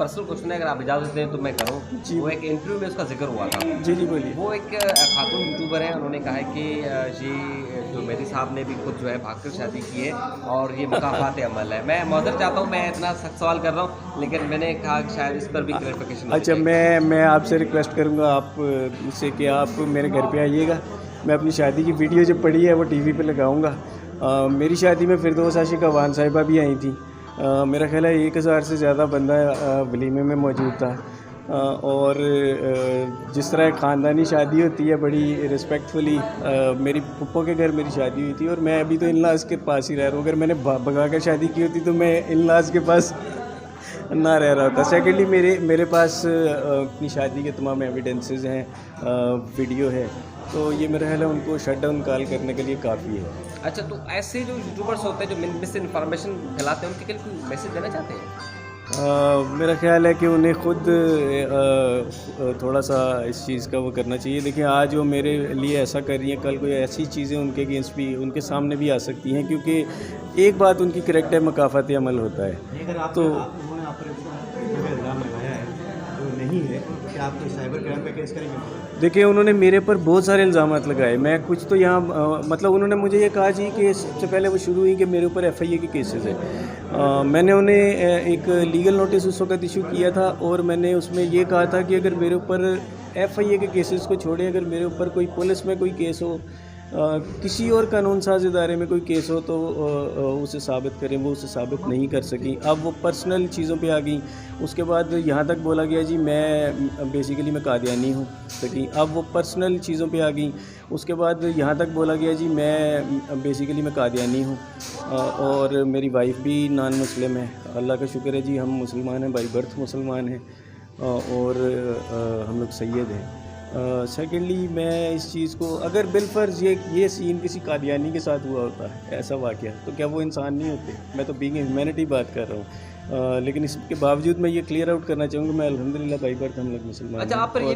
Personal question है, अगर आप इजाज़त दें तो मैं करूँ। जी। वो एक इंटरव्यू में उसका ज़िक्र हुआ था। जी, जी, बोलिए। वो एक खातून यूट्यूबर है, उन्होंने कहा है कि ये जो मेहदी साहब ने भी खुद जो है भागकर शादी की है और ये मुकाफ़ात अमल है। मैं माज़रत चाहता हूँ, मैं इतना सख्त सवाल कर रहा हूँ, लेकिन मैंने कहा कि शायद इस पर भी क्लैरिफिकेशन होनी अच्छा, चाहिए। मैं आपसे रिक्वेस्ट करूँगा आप से कि आप मेरे घर पे आइएगा। मैं अपनी शादी की वीडियो जो पड़ी है वो टीवी पे लगाऊँगा। मेरी शादी में फिरदौस आशिक़ अवान साहिबा भी आई थी। मेरा ख़्याल है 1000 से ज़्यादा बंदा वलीमे में मौजूद था। और जिस तरह ख़ानदानी शादी होती है बड़ी रिस्पेक्टफुली, मेरी फूफो के घर मेरी शादी हुई थी और मैं अभी तो इन-लॉज़ के पास ही रह रहा हूँ। अगर मैंने भगा कर शादी की होती तो मैं इन-लॉज़ के पास ना रह रहा था। सेकेंडली मेरे पास अपनी शादी के तमाम एविडेंसेस हैं, वीडियो है, तो ये मेरा ख्याल है उनको शट डाउन कॉल करने के लिए काफ़ी है। अच्छा, तो ऐसे जो यूट्यूबर्स होते हैं जो मिस इन्फॉर्मेशन फैलाते हैं, उनके लिए कोई मैसेज देना चाहते हैं? मेरा ख़्याल है कि उन्हें खुद थोड़ा सा इस चीज़ का वो करना चाहिए। देखिए, आज वो मेरे लिए ऐसा कर रही हैं, कल कोई ऐसी चीज़ें उनके अगेंस्ट भी उनके सामने भी आ सकती हैं, क्योंकि एक बात उनकी करेक्ट है, मकाफ़ाती अमल होता है। तो उन्होंने आप पर जो इल्ज़ाम लगाया है जो नहीं है, क्या आप साइबर क्राइम पे केस करेंगे? देखिए, उन्होंने मेरे पर बहुत सारे इल्ज़ामात लगाए। मैं कुछ तो यहाँ मतलब उन्होंने मुझे ये कहा जी कि सबसे पहले वो शुरू हुई कि मेरे ऊपर FIA के केसेस है। मैंने उन्हें एक लीगल नोटिस उस वक़्त इशू किया था और मैंने उसमें ये कहा था कि अगर मेरे ऊपर FIA के केसेस को छोड़ें, अगर मेरे ऊपर कोई पुलिस में कोई केस हो, किसी और कानून साज इदारे में कोई केस हो, तो उसे साबित करें। वो उसे साबित नहीं कर सकी। अब वो पर्सनल चीज़ों पे आ गई। उसके बाद यहाँ तक बोला गया जी मैं बेसिकली मैं कादियानी हूँ, ठीक। अब वो पर्सनल चीज़ों पे आ गई। उसके बाद यहाँ तक बोला गया जी मैं बेसिकली मैं कादियानी हूँ और मेरी वाइफ भी नॉन मुस्लिम है। अल्लाह का शुक्र है जी, हम मुसलमान हैं, बाई बर्थ मुसलमान हैं और हम लोग सैयद हैं। सेकेंडली मैं इस चीज़ को, अगर बिलफ़र्ज़ ये सीन किसी कादियानी के साथ हुआ होता है ऐसा वाक़या, तो क्या वो इंसान नहीं होते? मैं तो बीइंग ह्यूमैनिटी बात कर रहा हूँ। लेकिन इसके बावजूद मैं ये क्लियर आउट करना चाहूँगा, मैं अल्हम्दुलिल्लाह बाई बर्थ हम लोग मुसलमान अच्छा, हैं आप पर ये और